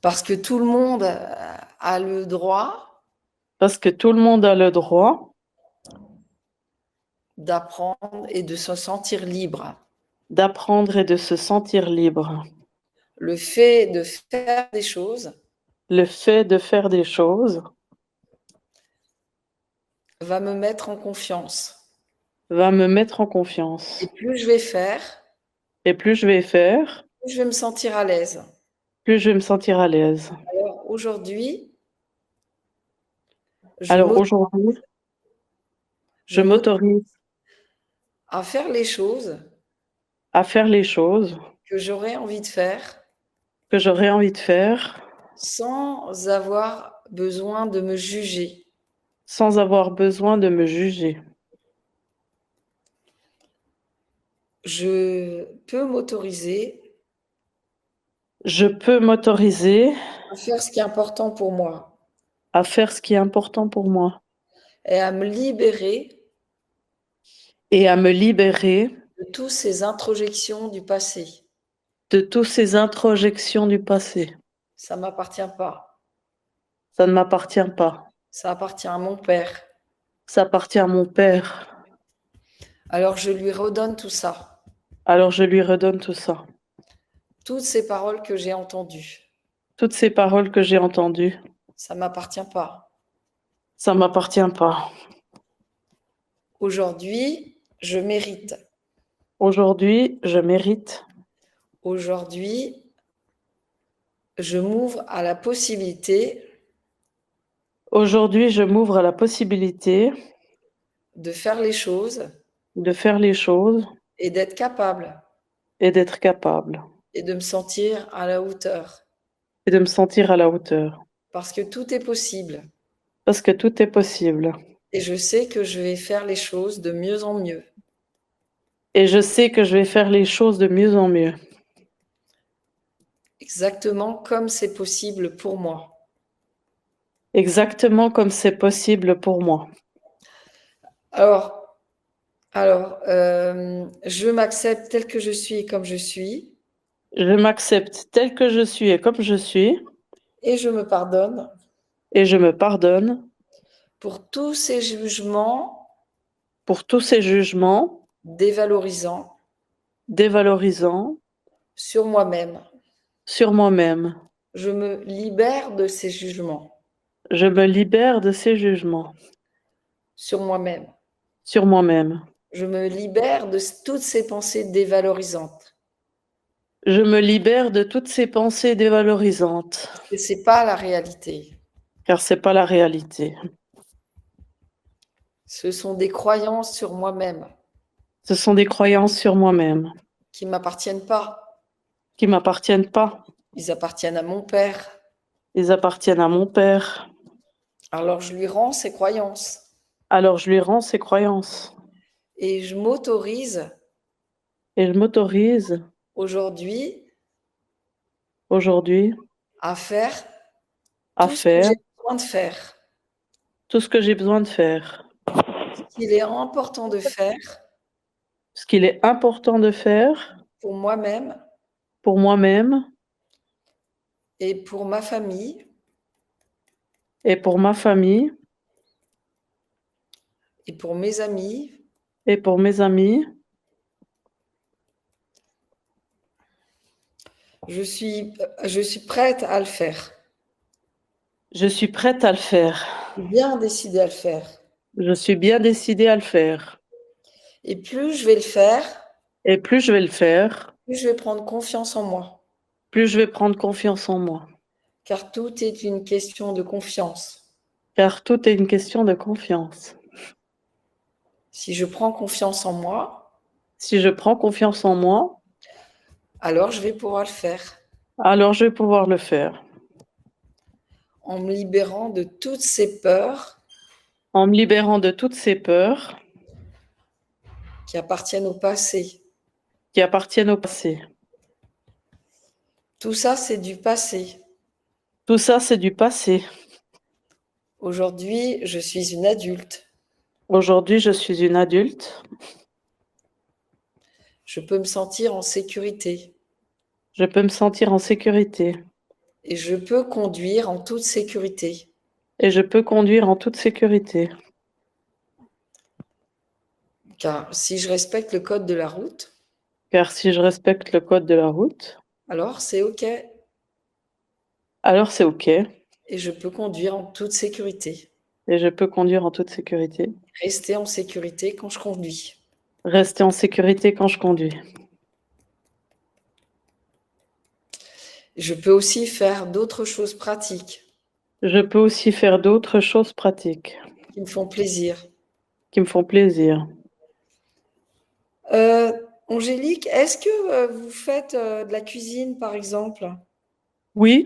Parce que tout le monde a le droit Parce que tout le monde a le droit d'apprendre et de se sentir libre. d'apprendre et de se sentir libre. Le fait de faire des choses Le fait de faire des choses va me mettre en confiance. va me mettre en Et confiance. plus je vais faire, Et plus je vais faire, plus je vais me sentir à l'aise. plus je vais me sentir à l'aise. Alors aujourd'hui, je Alors m'autorise aujourd'hui, je je m'autorise m'autorise à faire les choses à faire les choses que j'aurais envie de faire que j'aurais envie de faire sans avoir besoin de me juger. sans avoir besoin de me juger. Je peux m'autoriser Je peux m'autoriser à faire ce qui est important pour moi à faire ce qui est important pour moi et à me libérer et à me libérer de toutes ces introjections du passé. de toutes ces introjections du passé. Ça m'appartient pas. Ça ne m'appartient pas. Ça appartient à mon père. Ça appartient à mon père. Alors je lui redonne tout ça, Alors je lui redonne tout ça. toutes ces paroles que j'ai entendues. Toutes ces paroles que j'ai entendues, Ça m'appartient pas. ça m'appartient pas. Aujourd'hui, je mérite. Aujourd'hui, je mérite. Aujourd'hui, je m'ouvre à la possibilité Aujourd'hui, je m'ouvre à la possibilité de faire les choses de faire les choses et d'être capable et d'être capable et de me sentir à la hauteur. et de me sentir à la hauteur. Parce que tout est possible. Parce que tout est possible. Et je sais que je vais faire les choses de mieux en mieux. Et je sais que je vais faire les choses de mieux en mieux. Exactement comme c'est possible pour moi. Exactement comme c'est possible pour moi. Alors, je m'accepte tel que je suis et comme je suis. Je m'accepte tel que je suis et comme je suis. Et je me pardonne Et je me pardonne pour tous ces jugements pour tous ces jugements dévalorisants dévalorisants sur moi-même. sur moi-même. Je me libère de ces jugements Je me libère de ces jugements sur moi-même. sur moi-même. Je me libère de toutes ces pensées dévalorisantes. Je me libère de toutes ces pensées dévalorisantes, Parce que c'est pas la réalité. car c'est pas la réalité. Ce sont des croyances sur moi-même Ce sont des croyances sur moi-même qui m'appartiennent pas. qui m'appartiennent pas. Ils appartiennent à mon père. Ils appartiennent à mon père. Alors je lui rends ses croyances. Alors je lui rends ses croyances. Et je m'autorise Et je m'autorise aujourd'hui aujourd'hui à faire à tout ce que faire j'ai besoin de faire. tout ce que j'ai besoin de faire. Il est important de faire Ce qu'il est important de faire pour moi-même pour moi-même et pour ma famille et pour ma famille et pour mes amis et pour mes amis je suis prête à le faire. Je suis prête à le faire. Je suis bien décidée à le faire. Je suis bien décidée à le faire. Et plus je vais le faire, Et plus je vais le faire, plus je vais prendre confiance en moi. plus je vais prendre confiance en moi. Car tout est une question de confiance. Car tout est une question de confiance. Si je prends confiance en moi, Si je prends confiance en moi, alors je vais pouvoir le faire. alors je vais pouvoir le faire. En me libérant de toutes ces peurs En me libérant de toutes ces peurs qui appartiennent au passé. qui appartiennent au passé. Tout ça, c'est du passé. Tout ça, c'est du passé. Aujourd'hui, je suis une adulte. Aujourd'hui, je suis une adulte. Je peux me sentir en sécurité Je peux me sentir en sécurité. et je peux conduire en toute sécurité. Et je peux conduire en toute sécurité. Car si je respecte le code de la route, Car si je respecte le code de la route, alors c'est OK et alors c'est OK. Et je peux conduire en toute sécurité. je peux conduire en toute sécurité. Rester en sécurité quand je conduis. Rester en sécurité quand je conduis. Je peux aussi faire d'autres choses pratiques Je peux aussi faire d'autres choses pratiques qui me font plaisir. qui me font plaisir. Euh, Angélique, est-ce que vous faites de la cuisine, par exemple? Oui,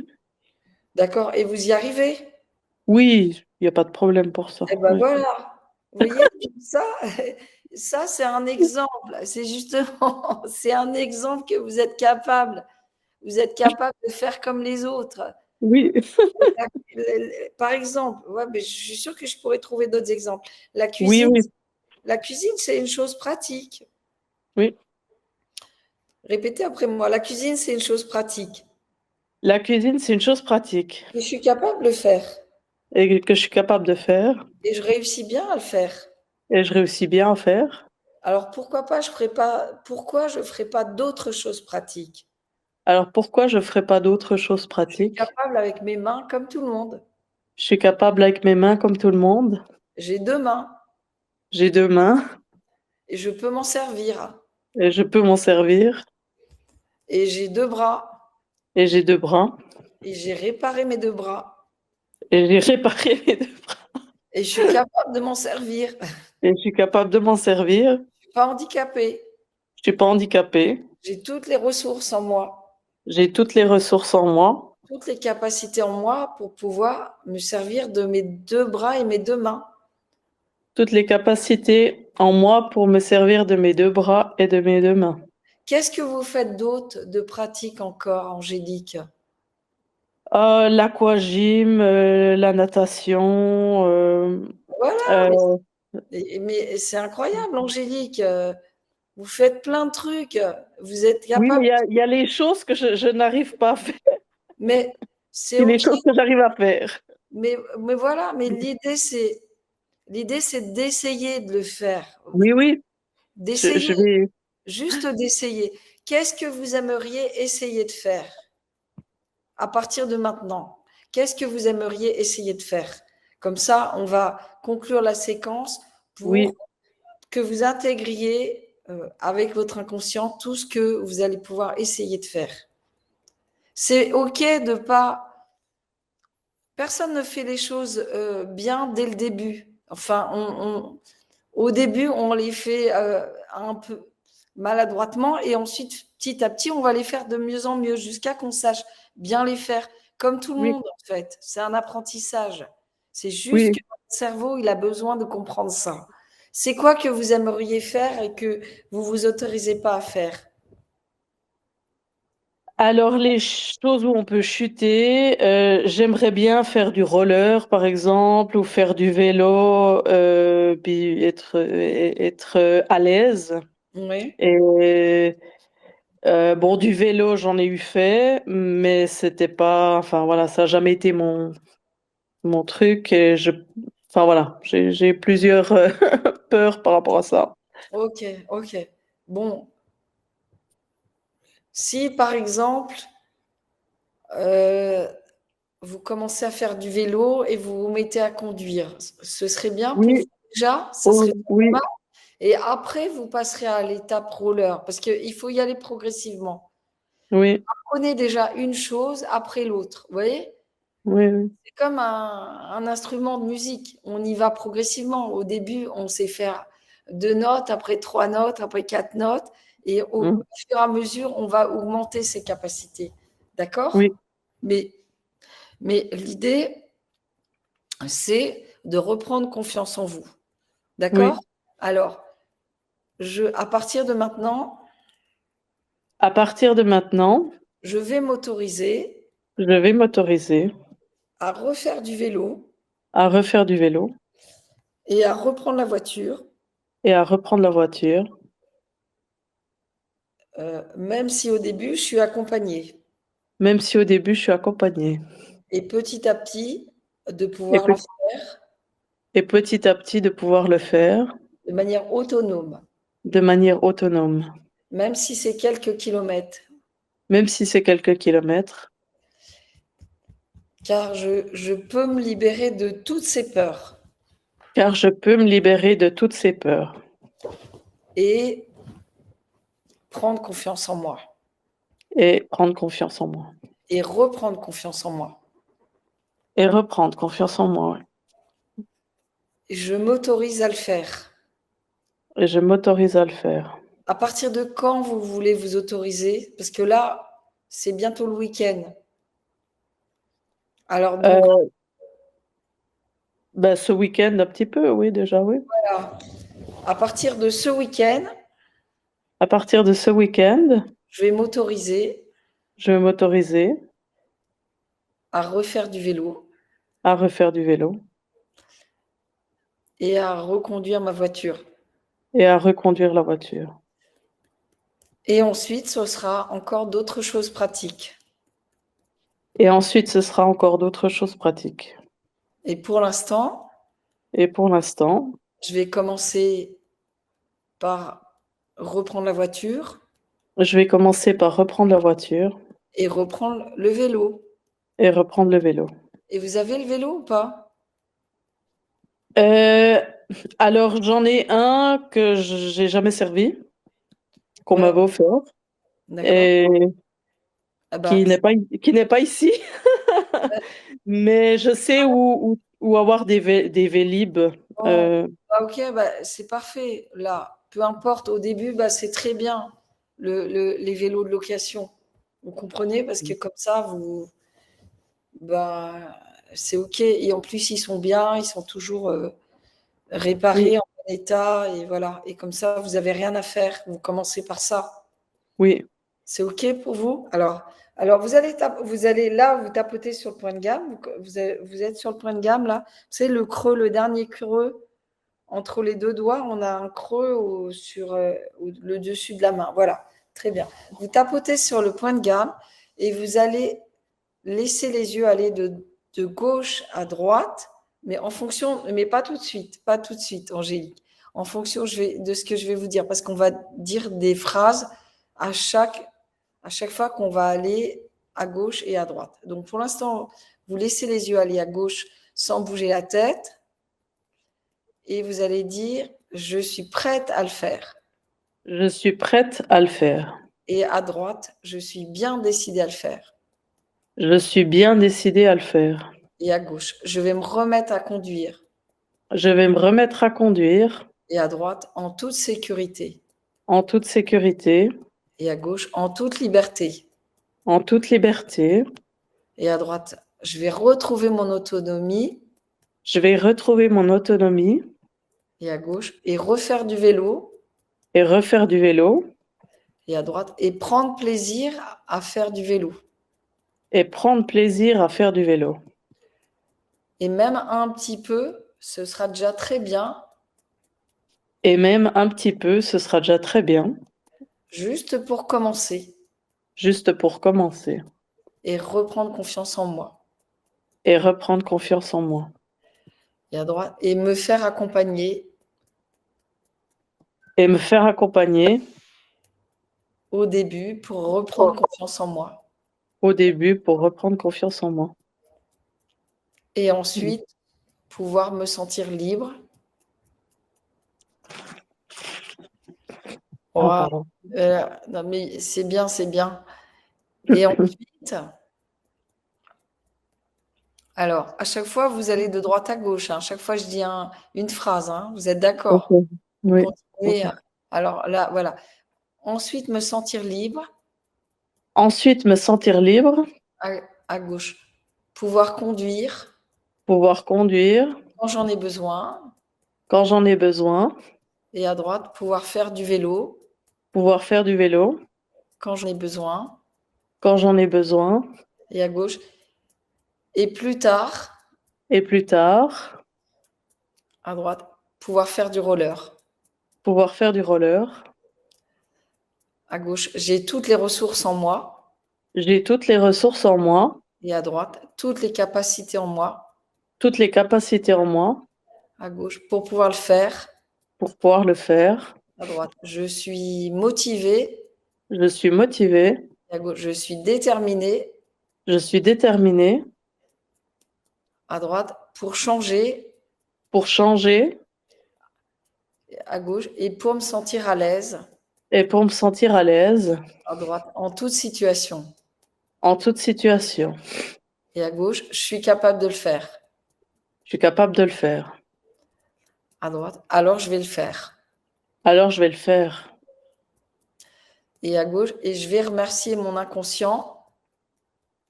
D'accord, et vous y arrivez? oui, il n'y a pas de problème pour ça. Eh ben Oui, voilà, vous voyez, ça, ça c'est un exemple. C'est justement, c'est un exemple que vous êtes capable. Vous êtes capable de faire comme les autres. oui, Par exemple, ouais, mais je suis sûre que je pourrais trouver d'autres exemples. oui, oui, La cuisine, c'est une chose pratique. oui. Répétez après moi. La cuisine, c'est une chose pratique. La cuisine, c'est une chose pratique Et je suis capable de le faire. et que je suis capable de faire Et je réussis bien à le faire. et je réussis bien à faire. Alors pourquoi je ferais pas d'autres choses pratiques? Alors pourquoi je ferais pas d'autres choses Je suis pratiques? capable avec mes mains comme tout le monde. Je suis capable avec mes mains comme tout le monde. J'ai deux mains J'ai deux mains et je peux m'en servir. et je peux m'en servir. Et j'ai deux bras Et j'ai deux bras et j'ai réparé mes deux bras. et j'ai réparé mes deux bras. Et je suis capable de m'en servir. Et je suis capable de m'en servir. Je suis pas handicapée. Je suis pas handicapée. J'ai toutes les ressources en moi, J'ai toutes les ressources en moi, toutes les capacités en moi pour pouvoir me servir de mes deux bras et mes deux mains. toutes les capacités en moi pour me servir de mes deux bras et de mes deux mains. Qu'est-ce que vous faites d'autre de pratique encore, Angélique? L'aquagym, la natation. Voilà, Euh, mais c'est incroyable, Angélique. Vous faites plein de trucs. Vous êtes oui, mais capable, il y a les choses que je n'arrive pas à faire mais c'est et les OK. choses que j'arrive à faire. Mais voilà, mais l'idée, c'est d'essayer de le faire. Oui, oui, je D'essayer, vais. juste d'essayer. Qu'est-ce que vous aimeriez essayer de faire à partir de maintenant? Qu'est-ce que vous aimeriez essayer de faire? Comme ça, on va conclure la séquence pour Oui. que vous intégriez avec votre inconscient tout ce que vous allez pouvoir essayer de faire. C'est OK de pas. Personne ne fait les choses bien dès le début. Enfin, au début, on les fait un peu maladroitement et ensuite, petit à petit, on va les faire de mieux en mieux jusqu'à qu'on sache bien les faire. Comme tout le Oui, monde, en fait. C'est un apprentissage. C'est juste que oui. votre cerveau, il a besoin de comprendre ça. C'est quoi que vous aimeriez faire et que vous vous autorisez pas à faire? Alors, les choses où on peut chuter, j'aimerais bien faire du roller, par exemple, ou faire du vélo, puis être à l'aise. Oui. Et bon, du vélo, j'en ai eu fait, mais c'était pas, enfin voilà, ça n'a jamais été mon truc. Enfin voilà, j'ai plusieurs peurs par rapport à ça. Ok, ok. Bon, si par exemple, euh, vous commencez à faire du vélo et vous vous mettez à conduire. Ce serait bien pour vous Oui, déjà, ça oh, serait pas oui, mal. Et après, vous passerez à l'étape roller parce qu'il faut y aller progressivement. oui, Prenez déjà une chose après l'autre. Vous voyez? oui, oui. C'est comme un instrument de musique. On y va progressivement. Au début, on sait faire 2 notes, après 3 notes, après 4 notes. Et au Mm. fur et à mesure, on va augmenter ses capacités. D'accord? Oui, Mais, mais l'idée, c'est de reprendre confiance en vous. D'accord? oui. Alors, à partir de maintenant, À partir de maintenant, je vais m'autoriser je vais m'autoriser à refaire du vélo à refaire du vélo et à reprendre la voiture, et à reprendre la voiture, même si au début, je suis accompagnée. même si au début je suis accompagnée. Et petit à petit, de Et, pouvoir la pe- faire et petit à petit de pouvoir le faire de manière autonome, de manière autonome, même si c'est quelques kilomètres, même si c'est quelques kilomètres, car je peux me libérer de toutes ces peurs car je peux me libérer de toutes ces peurs et prendre confiance en moi et prendre confiance en moi. et reprendre confiance en moi. Et reprendre confiance en moi. Ouais. Et je m'autorise à le faire. Et je m'autorise à le faire. À partir de quand vous voulez vous autoriser? Parce que là, c'est bientôt le week-end. Alors donc, Euh, ben, ce week-end, un petit peu, oui, déjà, oui. voilà. À partir de ce week-end, À partir de ce week-end, je vais m'autoriser je vais m'autoriser à refaire du vélo à refaire du vélo et à reconduire ma voiture. et à reconduire la voiture. Et ensuite, ce sera encore d'autres choses pratiques. Et ensuite, ce sera encore d'autres choses pratiques. Et pour l'instant, Et pour l'instant, je vais commencer par reprendre la voiture je vais commencer par reprendre la voiture et reprendre le vélo. et reprendre le vélo. Et vous avez le vélo ou pas? Euh, alors, j'en ai un que j'ai jamais servi, qu'on Ouais, m'avait offert, d'accord. et Ah bah, qui n'est pas ici, mais je sais où avoir des Vélib. bon. Ah, ok, bah, c'est parfait. Là, peu importe, au début, bah, c'est très bien les vélos de location. Vous comprenez? Parce que comme ça, bah, c'est ok. Et en plus, ils sont bien, ils sont toujours Oui, réparés en bon état. Et voilà. Et comme ça, vous n'avez rien à faire. Vous commencez par ça. oui, C'est ok pour vous? Alors vous allez là, vous tapotez sur le point de gamme. Vous êtes sur le point de gamme là. C'est le creux, le dernier creux entre les deux doigts. On a un creux sur le dessus de la main. Voilà, très bien. Vous tapotez sur le point de gamme et vous allez laisser les yeux aller de gauche à droite, mais en fonction, mais pas tout de suite, Angélique. En fonction de ce que je vais vous dire, parce qu'on va dire des phrases à chaque fois qu'on va aller à gauche et à droite. Donc pour l'instant, vous laissez les yeux aller à gauche sans bouger la tête et vous allez dire je suis prête à le faire. je suis prête à le faire. Et à droite, je suis bien décidée à le faire. Je suis bien décidée à le faire. Et à gauche, je vais me remettre à conduire. Je vais me remettre à conduire Et à droite, en toute sécurité. en toute sécurité, Et à gauche, en toute liberté. en toute liberté. Et à droite, je vais retrouver mon autonomie. Je vais retrouver mon autonomie Et à gauche, et refaire du vélo. et refaire du vélo Et à droite, et prendre plaisir à faire du vélo. et prendre plaisir à faire du vélo. Et même un petit peu, ce sera déjà très bien, Et même un petit peu, ce sera déjà très bien, juste pour commencer juste pour commencer et reprendre confiance en moi. et reprendre confiance en moi. Et à droite, et me faire accompagner Et me faire accompagner au début pour reprendre confiance en moi. au début pour reprendre confiance en moi. Et Mm. ensuite, pouvoir me sentir libre. Ah, Waouh, pardon. non mais c'est bien, c'est bien. Et ensuite, alors, à chaque fois, vous allez de droite à gauche, hein. À chaque fois, je dis une phrase, hein. Vous êtes Ok. d'accord? Vous Oui. Ok. continuez. Alors là, voilà. Ensuite, me sentir libre Ensuite, me sentir libre, à, à gauche. Pouvoir conduire pouvoir conduire quand j'en ai besoin. quand j'en ai besoin, Et à droite, pouvoir faire du vélo pouvoir faire du vélo quand j'en ai besoin. quand j'en ai besoin, Et à gauche. Et plus tard, et plus tard, à droite, pouvoir faire du roller. pouvoir faire du roller. À gauche, j'ai toutes les ressources en moi. J'ai toutes les ressources en moi, Et à droite, toutes les capacités en moi. toutes les capacités en moi À gauche, pour pouvoir le faire. pour pouvoir le faire. À droite, je suis motivée. Je suis motivée, Et à gauche, je suis déterminée. je suis déterminée À droite, pour changer. pour changer À gauche, et pour me sentir à l'aise. et pour me sentir à l'aise À droite, en toute situation. en toute situation. Et à gauche, je suis capable de le faire. Je suis capable de le faire. À droite, alors je vais le faire. Alors je vais le faire. Et à gauche, et je vais remercier mon inconscient.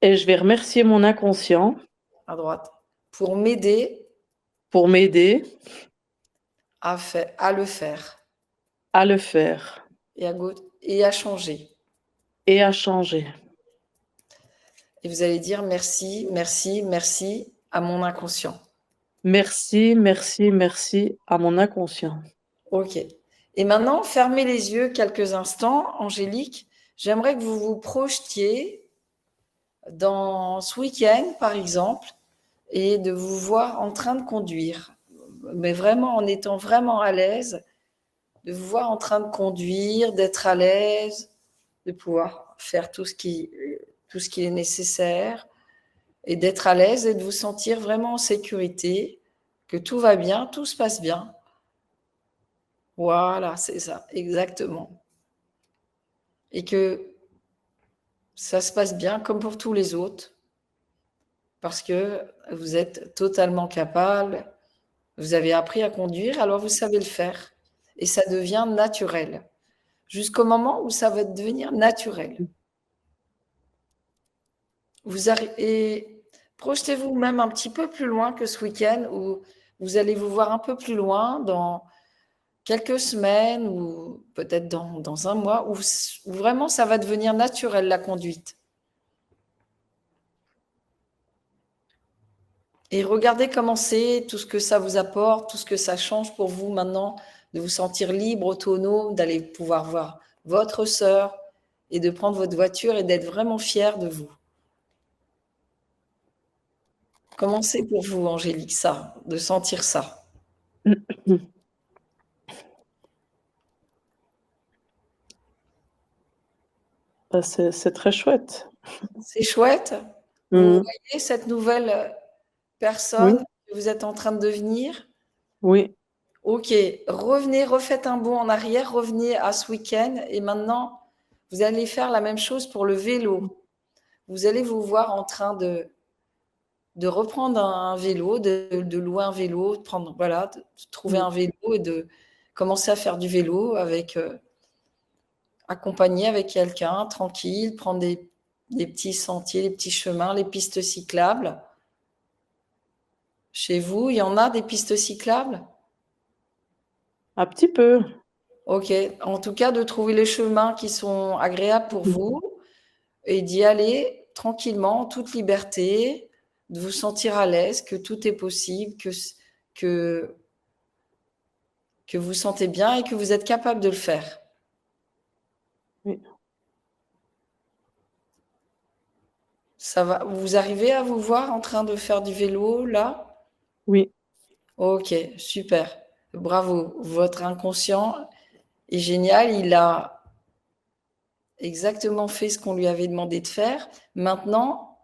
Et je vais remercier mon inconscient À droite, pour m'aider pour m'aider à le faire. à le faire Et à gauche, et à changer. et à changer. Et vous allez dire merci, merci, merci à mon inconscient. Merci, merci, merci à mon inconscient. OK. Et maintenant, fermez les yeux quelques instants, Angélique. J'aimerais que vous vous projetiez dans ce week-end, par exemple, et de vous voir en train de conduire, mais vraiment en étant vraiment à l'aise, de vous voir en train de conduire, d'être à l'aise, de pouvoir faire tout ce qui est nécessaire, et d'être à l'aise et de vous sentir vraiment en sécurité, que tout va bien, tout se passe bien. Voilà, c'est ça, exactement. Et que ça se passe bien comme pour tous les autres, parce que vous êtes totalement capable, vous avez appris à conduire, alors vous savez le faire. Et ça devient naturel, jusqu'au moment où ça va devenir naturel. Et projetez-vous même un petit peu plus loin que ce week-end, où vous allez vous voir un peu plus loin dans quelques semaines ou peut-être dans un mois, où vraiment ça va devenir naturel, la conduite. Et regardez comment c'est, tout ce que ça vous apporte, tout ce que ça change pour vous maintenant, de vous sentir libre, autonome, d'aller pouvoir voir votre sœur et de prendre votre voiture et d'être vraiment fier de vous. Comment c'est pour vous, Angélique, ça, de sentir ça? Bah, c'est très chouette. C'est chouette. Vous Mhm. voyez cette nouvelle personne Oui, que vous êtes en train de devenir? oui, Ok, revenez, refaites un bond en arrière, revenez à ce week-end et maintenant, vous allez faire la même chose pour le vélo. Vous allez vous voir en train de reprendre un vélo, de louer un vélo, de prendre, voilà, de trouver mm, un vélo et de commencer à faire du vélo avec, accompagné avec quelqu'un, tranquille, prendre des petits sentiers, des petits chemins, les pistes cyclables. Chez vous, il y en a des pistes cyclables? un petit peu. Ok, en tout cas, de trouver les chemins qui sont agréables pour vous et d'y aller tranquillement, en toute liberté, de vous sentir à l'aise, que tout est possible, que, que vous sentez bien et que vous êtes capable de le faire. Oui, Ça va, vous arrivez à vous voir en train de faire du vélo là? oui, Ok, super. Bravo. Votre inconscient est génial. exactement fait ce qu'on lui avait demandé de faire. Maintenant,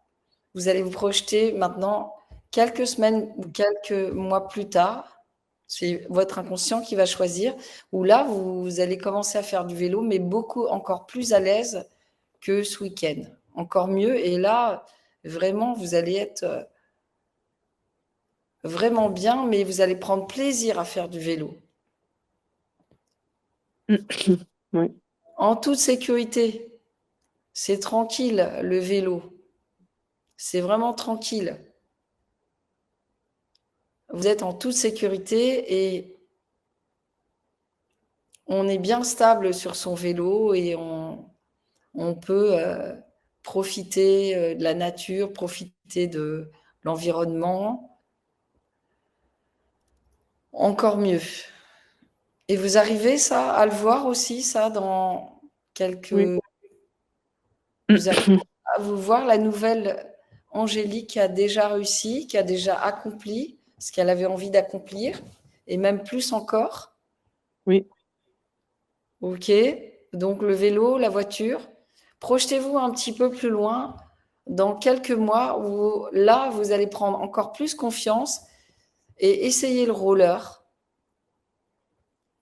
vous allez vous projeter maintenant quelques semaines ou quelques mois plus tard. C'est votre inconscient qui va choisir. Où là, vous allez commencer à faire du vélo, mais beaucoup encore plus à l'aise que ce week-end. Encore mieux. Et là, vraiment, vous allez être vraiment bien, mais vous allez prendre plaisir à faire du vélo. Oui. En toute sécurité. C'est tranquille, le vélo. C'est vraiment tranquille. Vous êtes en toute sécurité et on est bien stable sur son vélo et on peut profiter de la nature, profiter de l'environnement. Encore mieux. Et vous arrivez ça à le voir aussi, ça, dans Oui. quelques... Vous arrivez à vous voir la nouvelle Angélique qui a déjà réussi, qui a déjà accompli ce qu'elle avait envie d'accomplir, et même plus encore. Oui. Ok, donc le vélo, la voiture. Projetez-vous un petit peu plus loin, dans quelques mois, où là, vous allez prendre encore plus confiance et essayer le roller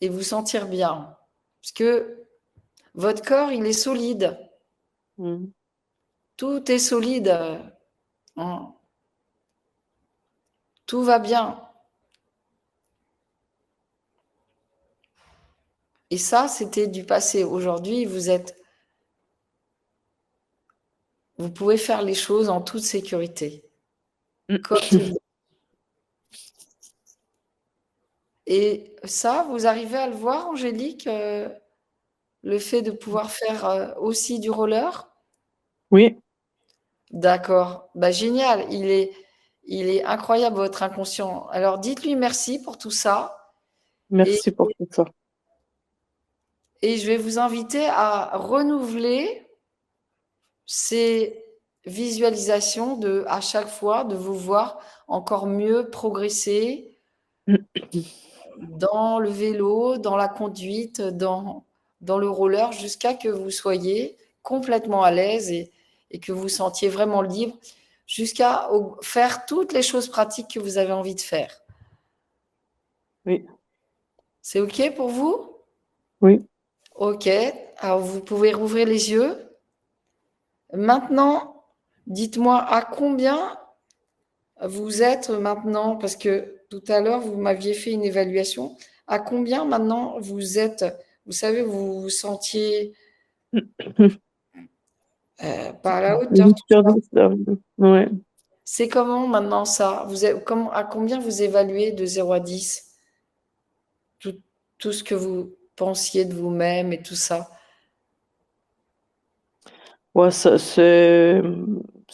et vous sentir bien. Parce que votre corps, il est solide. Mm. Tout est solide. Hein. Tout va bien. Et ça, c'était du passé. Aujourd'hui, vous pouvez faire les choses en toute sécurité. Comme tout le monde. Et ça, vous arrivez à le voir, Angélique, le fait de pouvoir faire aussi du roller? Oui. D'accord. Bah, génial. Il est incroyable, votre inconscient. Alors, dites-lui merci pour tout ça. Et, Merci pour tout ça. et je vais vous inviter à renouveler ces visualisations à chaque fois, de vous voir encore mieux progresser dans le vélo, dans la conduite, dans le roller, jusqu'à que vous soyez complètement à l'aise et que vous vous sentiez vraiment libre, jusqu'à faire toutes les choses pratiques que vous avez envie de faire. Oui. C'est OK pour vous? Oui. OK. Alors, vous pouvez rouvrir les yeux. Maintenant, dites-moi à combien vous êtes maintenant, parce que tout à l'heure, vous m'aviez fait une évaluation. À combien maintenant vous êtes, vous savez, vous vous sentiez pas à la hauteur, 8 tout sur ça. 10. Ouais. C'est comment maintenant ça? À combien vous évaluez de 0 à 10 tout, tout ce que vous pensiez de vous-même et tout ça? Ouais, ça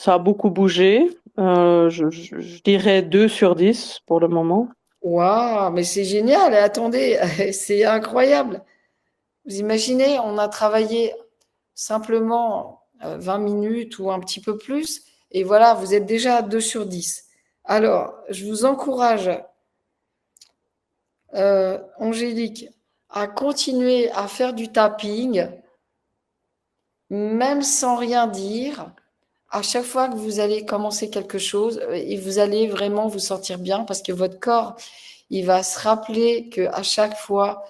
a beaucoup bougé. Je dirais 2 sur 10 pour le moment. Waouh, mais c'est génial! Et attendez, c'est incroyable. Vous imaginez, on a travaillé simplement 20 minutes ou un petit peu plus, et voilà, vous êtes déjà à 2 sur 10. Alors, je vous encourage, Angélique, à continuer à faire du tapping, même sans rien dire. À chaque fois que vous allez commencer quelque chose, et vous allez vraiment vous sentir bien parce que votre corps, il va se rappeler que à chaque fois,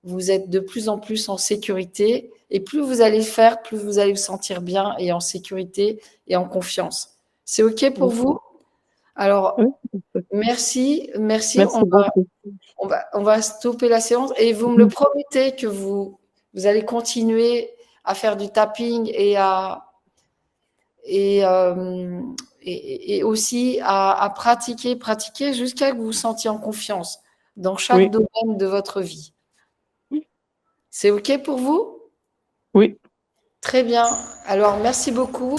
vous êtes de plus en plus en sécurité. Et plus vous allez faire, plus vous allez vous sentir bien et en sécurité et en confiance. C'est OK pour Oui. vous? Alors, Oui. merci, merci. Merci beaucoup. On va stopper la séance et vous me le promettez que vous allez continuer à faire du tapping et, euh, et aussi à pratiquer, pratiquer jusqu'à ce que vous vous sentiez en confiance dans chaque Oui. domaine de votre vie. C'est OK pour vous? Oui. Très bien. Alors, merci beaucoup.